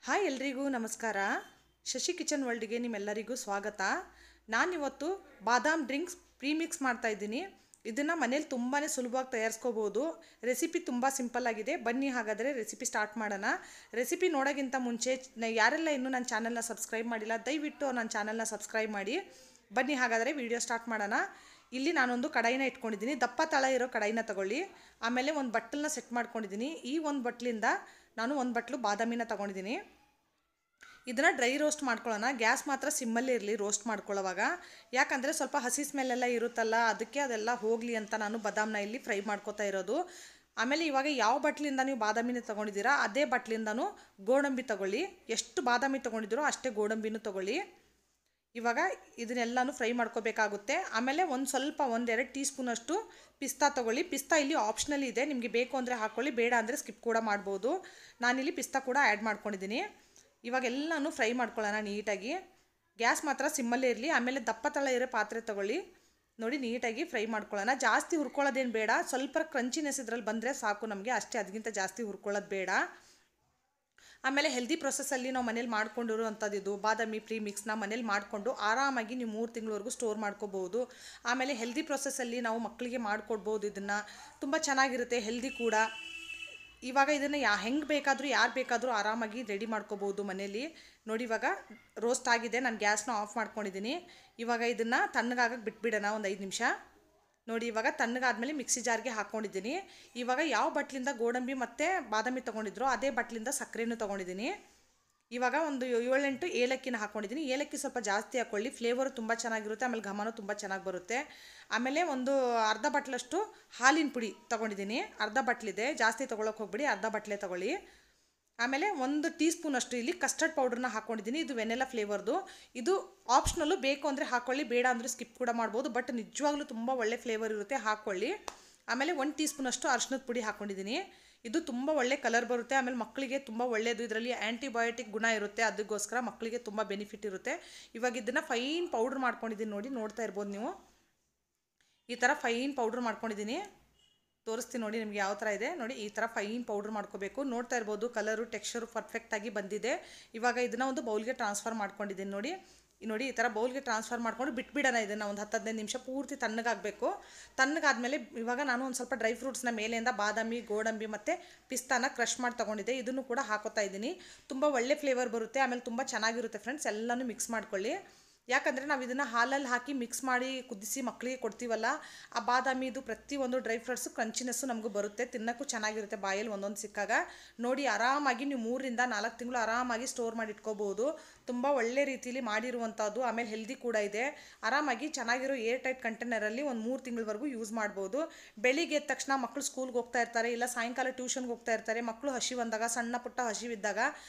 Hi ಎಲ್ರಿಗೂ ನಮಸ್ಕಾರ. Shashi kitchen ವರ್ಲ್ಡ್ಗೆ ನಿಮ್ಮೆಲ್ಲರಿಗೂ ಸ್ವಾಗತ. ನಾನಿವತ್ತು ಬಾದಾಮ್ ಡ್ರಿಂಕ್ಸ್ ಪ್ರೀಮಿಕ್ಸ್ ಮಾಡ್ತಾ ಇದ್ದೀನಿ. ಇದನ್ನು ಮನೇಲಿ ತುಂಬಾ ಸುಲಭವಾಗಿ ತಯಾರಿಸ್ಕೋಬೋದು. ರೆಸಿಪಿ ತುಂಬ ಸಿಂಪಲ್ ಆಗಿದೆ. ಬನ್ನಿ ಹಾಗಾದರೆ ರೆಸಿಪಿ ಸ್ಟಾರ್ಟ್ ಮಾಡೋಣ. ರೆಸಿಪಿ ನೋಡೋಕ್ಕಿಂತ ಮುಂಚೆ ಯಾರೆಲ್ಲ ಇನ್ನೂ ನನ್ನ ಚಾನಲ್ನ ಸಬ್ಸ್ಕ್ರೈಬ್ ಮಾಡಿಲ್ಲ ದಯವಿಟ್ಟು ನನ್ನ ಚಾನಲ್ನ ಸಬ್ಸ್ಕ್ರೈಬ್ ಮಾಡಿ. ಬನ್ನಿ ಹಾಗಾದರೆ ವಿಡಿಯೋ ಸ್ಟಾರ್ಟ್ ಮಾಡೋಣ. ಇಲ್ಲಿ ನಾನೊಂದು ಕಡಾಯಿನ ಇಟ್ಕೊಂಡಿದ್ದೀನಿ. ದಪ್ಪ ತಳ ಇರೋ ಕಡಾಯಿನ ತಗೊಳ್ಳಿ. ಆಮೇಲೆ ಒಂದು ಬಟ್ಟಲನ್ನ ಸೆಟ್ ಮಾಡ್ಕೊಂಡಿದ್ದೀನಿ. ಈ ಒಂದು ಬಟ್ಲಿಂದ ನಾನು ಒಂದು ಬಟ್ಲು ಬಾದಾಮಿನ ತಗೊಂಡಿದ್ದೀನಿ. ಇದನ್ನು ಡ್ರೈ ರೋಸ್ಟ್ ಮಾಡ್ಕೊಳ್ಳೋಣ. ಗ್ಯಾಸ್ ಮಾತ್ರ ಸಿಮ್ಮಲ್ಲೇ ಇರಲಿ ರೋಸ್ಟ್ ಮಾಡ್ಕೊಳ್ಳೋವಾಗ, ಯಾಕಂದರೆ ಸ್ವಲ್ಪ ಹಸಿ ಸ್ಮೆಲ್ಲೆಲ್ಲ ಇರುತ್ತಲ್ಲ, ಅದಕ್ಕೆ ಅದೆಲ್ಲ ಹೋಗಲಿ ಅಂತ ನಾನು ಬಾದಾಮನ್ನ ಇಲ್ಲಿ ಫ್ರೈ ಮಾಡ್ಕೋತಾ ಇರೋದು. ಆಮೇಲೆ ಇವಾಗ ಯಾವ ಬಟ್ಲಿಂದ ನೀವು ಬಾದಾಮಿನ ತೊಗೊಂಡಿದ್ದೀರಾ ಅದೇ ಬಟ್ಲಿಂದನೂ ಗೋಡಂಬಿ ತೊಗೊಳ್ಳಿ. ಎಷ್ಟು ಬಾದಾಮಿ ತೊಗೊಂಡಿದ್ದೀರೋ ಅಷ್ಟೇ ಗೋಡಂಬಿನೂ ತೊಗೊಳ್ಳಿ. ಇವಾಗ ಇದನ್ನೆಲ್ಲನೂ ಫ್ರೈ ಮಾಡ್ಕೋಬೇಕಾಗುತ್ತೆ. ಆಮೇಲೆ ಒಂದೆರಡು ಟೀ ಸ್ಪೂನಷ್ಟು ಪಿಸ್ತಾ ತೊಗೊಳ್ಳಿ. ಪಿಸ್ತಾ ಇಲ್ಲಿ ಆಪ್ಷನಲ್ ಇದೆ, ನಿಮಗೆ ಬೇಕು ಅಂದರೆ ಹಾಕ್ಕೊಳ್ಳಿ, ಬೇಡ ಅಂದರೆ ಸ್ಕಿಪ್ ಕೂಡ ಮಾಡ್ಬೋದು. ನಾನಿಲ್ಲಿ ಪಿಸ್ತಾ ಕೂಡ ಆ್ಯಡ್ ಮಾಡ್ಕೊಂಡಿದ್ದೀನಿ. ಇವಾಗೆಲ್ಲನೂ ಫ್ರೈ ಮಾಡ್ಕೊಳ್ಳೋಣ ನೀಟಾಗಿ. ಗ್ಯಾಸ್ ಮಾತ್ರ ಸಿಮ್ಮಲ್ಲೇ ಇರಲಿ. ಆಮೇಲೆ ದಪ್ಪ ತಳ ಇರೋ ಪಾತ್ರೆ ತೊಗೊಳ್ಳಿ. ನೋಡಿ ನೀಟಾಗಿ ಫ್ರೈ ಮಾಡ್ಕೊಳ್ಳೋಣ. ಜಾಸ್ತಿ ಹುರ್ಕೊಳ್ಳೋದೇನು ಬೇಡ, ಸ್ವಲ್ಪ ಕ್ರಂಚಿನೆಸ್ ಇದ್ರಲ್ಲಿ ಬಂದರೆ ಸಾಕು ನಮಗೆ, ಅಷ್ಟೇ, ಅದಕ್ಕಿಂತ ಜಾಸ್ತಿ ಹುರ್ಕೊಳ್ಳೋದು ಬೇಡ. ಆಮೇಲೆ ಹೆಲ್ದಿ ಪ್ರೊಸೆಸ್ಸಲ್ಲಿ ನಾವು ಮನೇಲಿ ಮಾಡ್ಕೊಂಡಿರುವಂಥದ್ದು ಇದು ಬಾದಾಮಿ ಪ್ರೀಮಿಕ್ಸ್ನ ಮನೇಲಿ ಮಾಡಿಕೊಂಡು ಆರಾಮಾಗಿ ನೀವು 3 ತಿಂಗಳವರೆಗೂ ಸ್ಟೋರ್ ಮಾಡ್ಕೋಬೋದು. ಆಮೇಲೆ ಹೆಲ್ದಿ ಪ್ರೊಸೆಸ್ಸಲ್ಲಿ ನಾವು ಮಕ್ಕಳಿಗೆ ಮಾಡಿಕೊಡ್ಬೋದು. ಇದನ್ನು ತುಂಬ ಚೆನ್ನಾಗಿರುತ್ತೆ, ಹೆಲ್ದಿ ಕೂಡ. ಇವಾಗ ಇದನ್ನು ಹೆಂಗೆ ಬೇಕಾದರೂ ಯಾರು ಬೇಕಾದರೂ ಆರಾಮಾಗಿ ರೆಡಿ ಮಾಡ್ಕೋಬೋದು ಮನೇಲಿ. ನೋಡಿ ಇವಾಗ ರೋಸ್ಟ್ ಆಗಿದೆ. ನಾನು ಗ್ಯಾಸ್ನ ಆಫ್ ಮಾಡ್ಕೊಂಡಿದ್ದೀನಿ. ಇವಾಗ ಇದನ್ನು ತಣ್ಣಗಾಗಕ್ಕೆ ಬಿಟ್ಬಿಡೋಣ ಒಂದು 5 ನಿಮಿಷ. ನೋಡಿ ಇವಾಗ ತಣ್ಣಗಾದ್ಮೇಲೆ ಮಿಕ್ಸಿ ಜಾರ್ಗೆ ಹಾಕ್ಕೊಂಡಿದ್ದೀನಿ. ಇವಾಗ ಯಾವ ಬಟ್ಲಿಂದ ಗೋಡಂಬಿ ಮತ್ತು ಬಾದಾಮಿ ತೊಗೊಂಡಿದ್ರು ಅದೇ ಬಟ್ಲಿಂದ ಸಕ್ಕರೆನೂ ತೊಗೊಂಡಿದ್ದೀನಿ. ಇವಾಗ ಒಂದು 7-8 ಏಲಕ್ಕಿನ ಹಾಕ್ಕೊಂಡಿದ್ದೀನಿ. ಏಲಕ್ಕಿ ಸ್ವಲ್ಪ ಜಾಸ್ತಿ ಹಾಕ್ಕೊಳ್ಳಿ, ಫ್ಲೇವರು ತುಂಬ ಚೆನ್ನಾಗಿರುತ್ತೆ, ಆಮೇಲೆ ಘಮನೂ ತುಂಬ ಚೆನ್ನಾಗಿ ಬರುತ್ತೆ. ಆಮೇಲೆ ಒಂದು ಅರ್ಧ ಬಟ್ಲಷ್ಟು ಹಾಲಿನ ಪುಡಿ ತೊಗೊಂಡಿದ್ದೀನಿ. ಅರ್ಧ ಬಟ್ಲಿದೆ, ಜಾಸ್ತಿ ತೊಗೊಳಕ್ಕೆ ಹೋಗ್ಬಿಡಿ, ಅರ್ಧ ಬಟ್ಲೆ ತೊಗೊಳ್ಳಿ. ಆಮೇಲೆ 1 ಟೀ ಸ್ಪೂನಷ್ಟು ಇಲ್ಲಿ ಕಸ್ಟರ್ಡ್ ಪೌಡ್ರನ್ನ ಹಾಕ್ಕೊಂಡಿದ್ದೀನಿ. ಇದು ವೆನೆಲ್ಲಾ ಫ್ಲೇವರ್ದು. ಇದು ಆಪ್ಷನಲ್ಲು, ಬೇಕು ಅಂದರೆ ಹಾಕ್ಕೊಳ್ಳಿ, ಬೇಡ ಅಂದರೆ ಸ್ಕಿಪ್ ಕೂಡ ಮಾಡ್ಬೋದು. ಬಟ್ ನಿಜವಾಗ್ಲೂ ತುಂಬ ಒಳ್ಳೆ ಫ್ಲೇವರ್ ಇರುತ್ತೆ, ಹಾಕ್ಕೊಳ್ಳಿ. ಆಮೇಲೆ 1 ಟೀ ಸ್ಪೂನಷ್ಟು ಅರಿಶಿನದ ಪುಡಿ ಹಾಕ್ಕೊಂಡಿದ್ದೀನಿ. ಇದು ತುಂಬ ಒಳ್ಳೆ ಕಲರ್ ಬರುತ್ತೆ. ಆಮೇಲೆ ಮಕ್ಕಳಿಗೆ ತುಂಬ ಒಳ್ಳೆಯದು, ಇದರಲ್ಲಿ ಆ್ಯಂಟಿಬಯೋಟಿಕ್ ಗುಣ ಇರುತ್ತೆ, ಅದಕ್ಕೋಸ್ಕರ ಮಕ್ಕಳಿಗೆ ತುಂಬ ಬೆನಿಫಿಟ್ ಇರುತ್ತೆ. ಇವಾಗ ಇದನ್ನು ಫೈನ್ ಪೌಡ್ರ್ ಮಾಡ್ಕೊಂಡಿದ್ದೀನಿ. ನೋಡಿ ನೋಡ್ತಾ ಇರ್ಬೋದು ನೀವು, ಈ ಥರ ಫೈನ್ ಪೌಡ್ರ್ ಮಾಡ್ಕೊಂಡಿದ್ದೀನಿ. ತೋರಿಸ್ತೀನಿ ನೋಡಿ ನಿಮಗೆ ಯಾವ ಥರ ಇದೆ. ನೋಡಿ ಈ ಥರ ಫೈನ್ ಪೌಡ್ರ್ ಮಾಡ್ಕೋಬೇಕು. ನೋಡ್ತಾ ಇರ್ಬೋದು ಕಲರು ಟೆಕ್ಸ್ಚರು ಪರ್ಫೆಕ್ಟಾಗಿ ಬಂದಿದೆ. ಇವಾಗ ಇದನ್ನು ಒಂದು ಬೌಲ್ಗೆ ಟ್ರಾನ್ಸ್ಫರ್ ಮಾಡ್ಕೊಂಡಿದ್ದೀನಿ. ನೋಡಿ ಈ ಥರ ಬೌಲ್ಗೆ ಟ್ರಾನ್ಸ್ಫರ್ ಮಾಡ್ಕೊಂಡು ಬಿಟ್ಬಿಡೋಣ. ಇದನ್ನು ಒಂದು 10-15 ನಿಮಿಷ ಪೂರ್ತಿ ತಣ್ಣಗಾಗಬೇಕು. ತಣ್ಣಗಾದ್ಮೇಲೆ ಇವಾಗ ನಾನು ಒಂದು ಸ್ವಲ್ಪ ಡ್ರೈ ಫ್ರೂಟ್ಸ್ನ ಮೇಲೆಯಿಂದ ಬಾದಾಮಿ, ಗೋಡಂಬಿ ಮತ್ತು ಪಿಸ್ತಾನ ಕ್ರಷ್ ಮಾಡಿ ತೊಗೊಂಡಿದ್ದೆ. ಇದನ್ನು ಕೂಡ ಹಾಕೋತಾ ಇದ್ದೀನಿ. ತುಂಬ ಒಳ್ಳೆ ಫ್ಲೇವರ್ ಬರುತ್ತೆ, ಆಮೇಲೆ ತುಂಬ ಚೆನ್ನಾಗಿರುತ್ತೆ ಫ್ರೆಂಡ್ಸ್. ಎಲ್ಲನೂ ಮಿಕ್ಸ್ ಮಾಡ್ಕೊಳ್ಳಿ. ಯಾಕಂದರೆ ನಾವು ಇದನ್ನು ಹಾಲಲ್ಲಿ ಹಾಕಿ ಮಿಕ್ಸ್ ಮಾಡಿ ಕುದಿಸಿ ಮಕ್ಕಳಿಗೆ ಕೊಡ್ತೀವಲ್ಲ, ಆ ಬಾದಾಮಿದು ಪ್ರತಿಯೊಂದು ಡ್ರೈ ಫ್ರೂಟ್ಸು ಕ್ರಂಚಿನೆಸ್ಸು ನಮಗೂ ಬರುತ್ತೆ, ತಿನ್ನೋಕ್ಕೂ ಚೆನ್ನಾಗಿರುತ್ತೆ ಬಾಯಲ್ಲಿ ಒಂದೊಂದು ಸಿಕ್ಕಾಗ. ನೋಡಿ ಆರಾಮಾಗಿ ನೀವು 3-4 ತಿಂಗಳು ಆರಾಮಾಗಿ ಸ್ಟೋರ್ ಮಾಡಿ ಇಟ್ಕೋಬೋದು. ತುಂಬ ಒಳ್ಳೆ ರೀತಿಯಲ್ಲಿ ಮಾಡಿರುವಂಥದ್ದು, ಆಮೇಲೆ ಹೆಲ್ದಿ ಕೂಡ ಇದೆ. ಆರಾಮಾಗಿ ಚೆನ್ನಾಗಿರೋ ಏರ್ ಟೈಟ್ ಕಂಟೈನರಲ್ಲಿ ಒಂದು 3 ತಿಂಗಳವರೆಗೂ ಯೂಸ್ ಮಾಡ್ಬೋದು. ಬೆಳಿಗ್ಗೆ ಎದ್ದ ತಕ್ಷಣ ಮಕ್ಕಳು ಸ್ಕೂಲ್ಗೆ ಹೋಗ್ತಾ ಇರ್ತಾರೆ, ಇಲ್ಲ ಸಾಯಂಕಾಲ ಟ್ಯೂಷನ್ಗೆ ಹೋಗ್ತಾ ಇರ್ತಾರೆ, ಮಕ್ಕಳು ಹಸಿವಂದಾಗ, ಸಣ್ಣ ಪುಟ್ಟ ಹಸಿವಿದ್ದಾಗ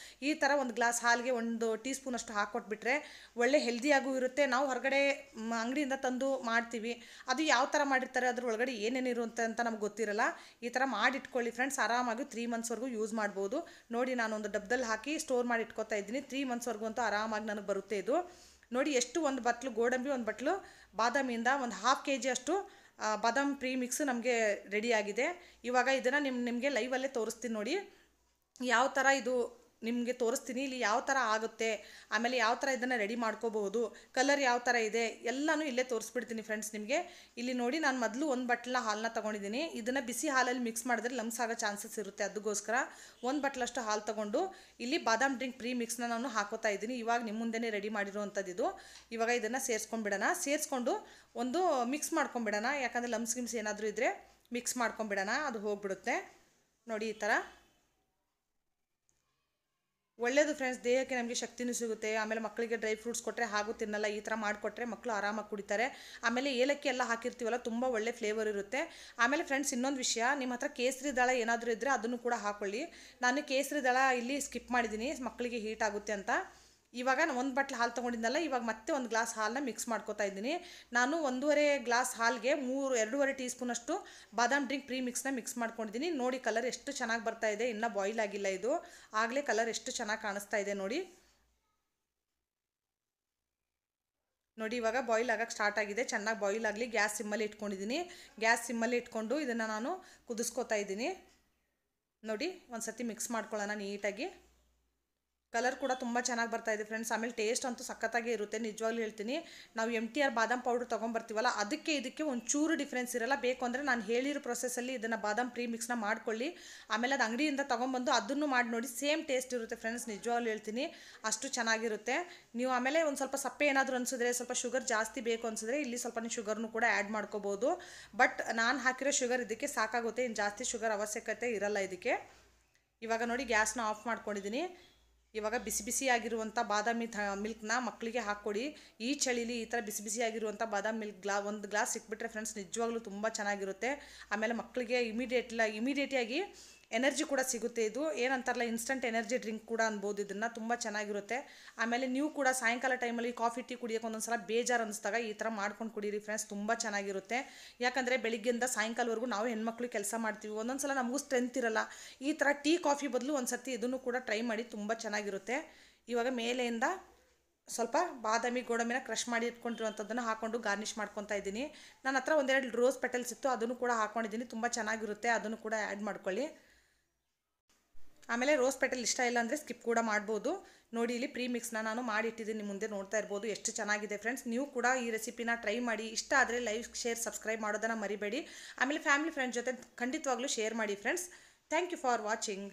ಈ ಥರ ಒಂದು ಗ್ಲಾಸ್ ಹಾಲಿಗೆ 1 ಟೀ ಸ್ಪೂನಷ್ಟು ಹಾಕ್ಕೊಟ್ಬಿಟ್ರೆ ಒಳ್ಳೆ ಹೆಲ್ದಿಯಾಗೂ ಇರುತ್ತೆ. ನಾವು ಹೊರಗಡೆ ಅಂಗಡಿಯಿಂದ ತಂದು ಮಾಡ್ತೀವಿ, ಅದು ಯಾವ ಥರ ಮಾಡಿರ್ತಾರೆ, ಅದ್ರ ಒಳಗಡೆ ಏನೇನಿರುತ್ತೆ ಅಂತ ನಮ್ಗೆ ಗೊತ್ತಿರಲ್ಲ. ಈ ಥರ ಮಾಡಿಟ್ಕೊಳ್ಳಿ ಫ್ರೆಂಡ್ಸ್, ಆರಾಮಾಗಿ 3 ಮಂತ್ಸ್ವರೆಗೂ ಯೂಸ್ ಮಾಡ್ಬೋದು. ನೋಡಿ ನಾನೊಂದು ಡಬ್ಬದಲ್ಲಿ ಹಾಕಿ ಸ್ಟೋರ್ ಮಾಡಿ ಇಟ್ಕೊತಾ ಇದ್ದೀನಿ. 3 ಮಂತ್ಸ್ವರೆಗೂ ಅಂತೂ ಆರಾಮಾಗಿ ನನಗೆ ಬರುತ್ತೆ ಇದು. ನೋಡಿ ಎಷ್ಟು, ಒಂದು ಬಟ್ಲು ಗೋಡಂಬಿ, ಒಂದು ಬಟ್ಲು ಬಾದಾಮಿಯಿಂದ ಒಂದು 1/2 kg ಅಷ್ಟು ಬಾದಾಮ್ ಪ್ರೀಮಿಕ್ಸ್ ನಮಗೆ ರೆಡಿಯಾಗಿದೆ. ಇವಾಗ ಇದನ್ನು ನಿಮಗೆ ಲೈವಲ್ಲೇ ತೋರಿಸ್ತೀನಿ. ನೋಡಿ ಯಾವ ಥರ ಇದು ನಿಮಗೆ ತೋರಿಸ್ತೀನಿ, ಇಲ್ಲಿ ಯಾವ ಥರ ಆಗುತ್ತೆ, ಆಮೇಲೆ ಯಾವ ಥರ ಇದನ್ನು ರೆಡಿ ಮಾಡ್ಕೋಬಹುದು, ಕಲರ್ ಯಾವ ಥರ ಇದೆ ಎಲ್ಲನೂ ಇಲ್ಲೇ ತೋರಿಸ್ಬಿಡ್ತೀನಿ ಫ್ರೆಂಡ್ಸ್ ನಿಮಗೆ. ಇಲ್ಲಿ ನೋಡಿ ನಾನು ಮೊದಲು 1 ಬಟ್ಲ ಹಾಲನ್ನ ತೊಗೊಂಡಿದ್ದೀನಿ. ಇದನ್ನು ಬಿಸಿ ಹಾಲಲ್ಲಿ ಮಿಕ್ಸ್ ಮಾಡಿದ್ರೆ ಲಮ್ಸ್ ಆಗೋ ಚಾನ್ಸಸ್ ಇರುತ್ತೆ, ಅದಕ್ಕೋಸ್ಕರ 1 ಬಟ್ಲಷ್ಟು ಹಾಲು ತೊಗೊಂಡು ಇಲ್ಲಿ ಬಾದಾಮ್ ಡ್ರಿಂಕ್ ಪ್ರೀ ಮಿಕ್ಸ್ನ ನಾನು ಹಾಕೋತಾ ಇದ್ದೀನಿ. ಇವಾಗ ನಿಮ್ಮ ಮುಂದೆನೇ ರೆಡಿ ಮಾಡಿರೋವಂಥದ್ದು ಇದು. ಇವಾಗ ಇದನ್ನು ಸೇರಿಸ್ಕೊಂಡ್ಬಿಡೋಣ. ಸೇರಿಸ್ಕೊಂಡು ಒಂದು ಮಿಕ್ಸ್ ಮಾಡ್ಕೊಂಬಿಡೋಣ, ಯಾಕಂದರೆ ಲಮ್ಸ್ ಗಿಮ್ಸ್ ಏನಾದರೂ ಇದ್ದರೆ ಮಿಕ್ಸ್ ಮಾಡ್ಕೊಂಬಿಡೋಣ, ಅದು ಹೋಗ್ಬಿಡುತ್ತೆ. ನೋಡಿ ಈ ಥರ ಒಳ್ಳೆಯದು ಫ್ರೆಂಡ್ಸ್, ದೇಹಕ್ಕೆ ನಮಗೆ ಶಕ್ತಿನೂ ಸಿಗುತ್ತೆ. ಆಮೇಲೆ ಮಕ್ಕಳಿಗೆ ಡ್ರೈ ಫ್ರೂಟ್ಸ್ ಕೊಟ್ಟರೆ ಹಾಗೂ ತಿನ್ನಲ್ಲ, ಈ ಥರ ಮಾಡಿಕೊಟ್ರೆ ಮಕ್ಕಳು ಆರಾಮಾಗಿ ಕುಡಿತಾರೆ. ಆಮೇಲೆ ಏಲಕ್ಕಿ ಎಲ್ಲ ಹಾಕಿರ್ತೀವಲ್ಲ, ತುಂಬ ಒಳ್ಳೆ ಫ್ಲೇವರ್ ಇರುತ್ತೆ. ಆಮೇಲೆ ಫ್ರೆಂಡ್ಸ್ ಇನ್ನೊಂದು ವಿಷಯ, ನಿಮ್ಮ ಹತ್ರ ಕೇಸರಿ ದಳ ಏನಾದರೂ ಇದ್ದರೆ ಅದನ್ನು ಕೂಡ ಹಾಕ್ಕೊಳ್ಳಿ. ನಾನು ಕೇಸರಿ ದಳ ಇಲ್ಲಿ ಸ್ಕಿಪ್ ಮಾಡಿದ್ದೀನಿ, ಮಕ್ಕಳಿಗೆ ಹೀಟ್ ಆಗುತ್ತೆ ಅಂತ. ಇವಾಗ ನಾನು 1 ಬಟ್ಲು ಹಾಲು ತೊಗೊಂಡಿದ್ದಲ್ಲ, ಇವಾಗ ಮತ್ತೆ 1 ಗ್ಲಾಸ್ ಹಾಲನ್ನ ಮಿಕ್ಸ್ ಮಾಡ್ಕೋತಾ ಇದ್ದೀನಿ. ನಾನು 1.5 ಗ್ಲಾಸ್ ಹಾಲಿಗೆ 2.5 ಟೀ ಸ್ಪೂನಷ್ಟು ಬಾದಾಮ್ ಡ್ರಿಂಕ್ ಪ್ರೀ ಮಿಕ್ಸ್ನ ಮಿಕ್ಸ್ ಮಾಡ್ಕೊಂಡಿದ್ದೀನಿ. ನೋಡಿ ಕಲರ್ ಎಷ್ಟು ಚೆನ್ನಾಗಿ ಬರ್ತಾ ಇದೆ, ಇನ್ನೂ ಬಾಯ್ಲ್ ಆಗಿಲ್ಲ ಇದು, ಆಗಲೇ ಕಲರ್ ಎಷ್ಟು ಚೆನ್ನಾಗಿ ಕಾಣಿಸ್ತಾ ಇದೆ ನೋಡಿ. ನೋಡಿ ಇವಾಗ ಬಾಯ್ಲ್ ಆಗಕ್ಕೆ ಸ್ಟಾರ್ಟ್ ಆಗಿದೆ, ಚೆನ್ನಾಗಿ ಬಾಯ್ಲ್ ಆಗಲಿ. ಗ್ಯಾಸ್ ಸಿಮ್ಮಲ್ಲಿ ಇಟ್ಕೊಂಡಿದ್ದೀನಿ. ಗ್ಯಾಸ್ ಸಿಮ್ಮಲ್ಲಿ ಇಟ್ಕೊಂಡು ಇದನ್ನು ನಾನು ಕುದಿಸ್ಕೋತಾ ಇದ್ದೀನಿ. ನೋಡಿ ಒಂದು ಸತಿ ಮಿಕ್ಸ್ ಮಾಡ್ಕೊಳ್ಳೋಣ ನೀಟಾಗಿ. ಕಲರ್ ಕೂಡ ತುಂಬ ಚೆನ್ನಾಗಿ ಬರ್ತಾ ಇದೆ ಫ್ರೆಂಡ್ಸ್. ಆಮೇಲೆ ಟೇಸ್ಟ್ ಅಂತೂ ಸಖತ್ತಾಗೇ ಇರುತ್ತೆ, ನಿಜವಾಗ್ಲೂ ಹೇಳ್ತೀನಿ. ನಾವು MTR ಬಾದಾಮ್ ಪೌಡ್ರ್ ತೊಗೊಂಬರ್ತೀವಲ್ಲ, ಅದಕ್ಕೆ ಒಂಚೂರು ಡಿಫ್ರೆನ್ಸ್ ಇರಲ್ಲ. ಬೇಕು ಅಂದರೆ ನಾನು ಹೇಳಿರೋ ಪ್ರೊಸೆಸ್ಸಲ್ಲಿ ಇದನ್ನು ಬಾದಾಮ್ ಪ್ರೀಮಿಕ್ಸ್ನ ಮಾಡ್ಕೊಳ್ಳಿ. ಆಮೇಲೆ ಅದು ಅಂಗಡಿಯಿಂದ ತೊಗೊಂಬಂದು ಅದನ್ನು ಮಾಡಿ ನೋಡಿ, ಸೇಮ್ ಟೇಸ್ಟ್ ಇರುತ್ತೆ ಫ್ರೆಂಡ್ಸ್, ನಿಜವಾಗ್ಲೂ ಹೇಳ್ತೀನಿ. ಅಷ್ಟು ಚೆನ್ನಾಗಿರುತ್ತೆ. ನೀವು ಆಮೇಲೆ ಒಂದು ಸ್ವಲ್ಪ ಸಪ್ಪೆ ಏನಾದರೂ ಅನಿಸಿದ್ರೆ, ಸ್ವಲ್ಪ ಶುಗರ್ ಜಾಸ್ತಿ ಬೇಕು ಅನಿಸಿದ್ರೆ ಇಲ್ಲಿ ಸ್ವಲ್ಪ ನೀವು ಶುಗರ್ನು ಕೂಡ ಆ್ಯಡ್ ಮಾಡ್ಕೋಬೋದು. ಬಟ್ ನಾನು ಹಾಕಿರೋ ಶುಗರ್ ಇದಕ್ಕೆ ಸಾಕಾಗುತ್ತೆ, ಇನ್ನು ಜಾಸ್ತಿ ಶುಗರ್ ಅವಶ್ಯಕತೆ ಇರಲ್ಲ ಇದಕ್ಕೆ. ಇವಾಗ ನೋಡಿ ಗ್ಯಾಸ್ನ ಆಫ್ ಮಾಡ್ಕೊಂಡಿದ್ದೀನಿ. ಇವಾಗ ಬಿಸಿ ಬಿಸಿಯಾಗಿರುವಂಥ ಬಾದಾಮಿ ಮಿಲ್ಕ್ನ ಮಕ್ಕಳಿಗೆ ಹಾಕ್ಕೊಡಿ. ಈ ಚಳಿಲಿ ಈ ಥರ ಬಿಸಿ ಬಿಸಿಯಾಗಿರುವಂಥ ಬಾದಾಮಿ ಮಿಲ್ಕ್ ಒಂದು ಗ್ಲಾಸ್ ಸಿಕ್ಬಿಟ್ರೆ ಫ್ರೆಂಡ್ಸ್, ನಿಜವಾಗ್ಲೂ ತುಂಬ ಚೆನ್ನಾಗಿರುತ್ತೆ. ಆಮೇಲೆ ಮಕ್ಕಳಿಗೆ ಇಮಿಡಿಯೇಟಿಯಾಗಿ ಎನರ್ಜಿ ಕೂಡ ಸಿಗುತ್ತೆ. ಇದು ಏನಂತಾರಲ್ಲ, ಇನ್ಸ್ಟಂಟ್ ಎನರ್ಜಿ ಡ್ರಿಂಕ್ ಕೂಡ ಅನ್ಬೋದು ಇದನ್ನು. ತುಂಬ ಚೆನ್ನಾಗಿರುತ್ತೆ. ಆಮೇಲೆ ನೀವು ಕೂಡ ಸಾಯಂಕಾಲ ಟೈಮಲ್ಲಿ ಕಾಫಿ ಟೀ ಕುಡಿಯೋಕೆ ಒಂದೊಂದ್ಸಲ ಬೇಜಾರು ಅನಿಸಿದಾಗ ಈ ಥರ ಮಾಡ್ಕೊಂಡು ಕುಡೀರಿ ಫ್ರೆಂಡ್ಸ್, ತುಂಬ ಚೆನ್ನಾಗಿರುತ್ತೆ. ಯಾಕಂದರೆ ಬೆಳಿಗ್ಗೆಯಿಂದ ಸಾಯಂಕಾಲವರೆಗೂ ನಾವು ಹೆಣ್ಮಕ್ಳು ಕೆಲಸ ಮಾಡ್ತೀವಿ, ಒಂದೊಂದ್ಸಲ ನಮಗೂ ಸ್ಟ್ರೆಂತ್ ಇರಲ್ಲ. ಈ ಥರ ಟೀ ಕಾಫಿ ಬದಲು ಒಂದು ಸರ್ತಿ ಇದನ್ನು ಕೂಡ ಟ್ರೈ ಮಾಡಿ, ತುಂಬ ಚೆನ್ನಾಗಿರುತ್ತೆ. ಇವಾಗ ಮೇಲೆಯಿಂದ ಸ್ವಲ್ಪ ಬಾದಾಮಿ ಗೋಡಂಬಿನ ಕ್ರಷ್ ಮಾಡಿ ಇಟ್ಕೊಂಡಿರುವಂಥದ್ದನ್ನು ಹಾಕ್ಕೊಂಡು ಗಾರ್ನಿಷ್ ಮಾಡ್ಕೊತಾ ಇದ್ದೀನಿ. ನನ್ನ ಹತ್ರ ಒಂದೆರಡು ರೋಸ್ ಪೆಟಲ್ಸ್ ಇತ್ತು, ಅದನ್ನು ಕೂಡ ಹಾಕ್ಕೊಂಡಿದ್ದೀನಿ. ತುಂಬ ಚೆನ್ನಾಗಿರುತ್ತೆ, ಅದನ್ನು ಕೂಡ ಆ್ಯಡ್ ಮಾಡ್ಕೊಳ್ಳಿ. ಆಮೇಲೆ ರೋಸ್ ಪೆಟಲ್ ಇಷ್ಟ ಇಲ್ಲ ಅಂದರೆ ಸ್ಕಿಪ್ ಕೂಡ ಮಾಡ್ಬೋದು. ನೋಡಿ, ಇಲ್ಲಿ ಪ್ರೀಮಿಕ್ಸ್ನ ನಾನು ಮಾಡಿಟ್ಟಿದ್ದೀನಿ, ಮುಂದೆ ನೋಡ್ತಾ ಇರ್ಬೋದು ಎಷ್ಟು ಚೆನ್ನಾಗಿದೆ ಫ್ರೆಂಡ್ಸ್. ನೀವು ಕೂಡ ಈ ರೆಸಿಪಿನ ಟ್ರೈ ಮಾಡಿ. ಇಷ್ಟ ಆದರೆ ಲೈಕ್, ಶೇರ್, ಸಬ್ಸ್ಕ್ರೈಬ್ ಮಾಡೋದನ್ನು ಮರಿಬೇಡಿ. ಆಮೇಲೆ ಫ್ಯಾಮಿಲಿ ಫ್ರೆಂಡ್ಸ್ ಜೊತೆ ಖಂಡಿತವಾಗ್ಲೂ ಶೇರ್ ಮಾಡಿ friends. Thank you for watching.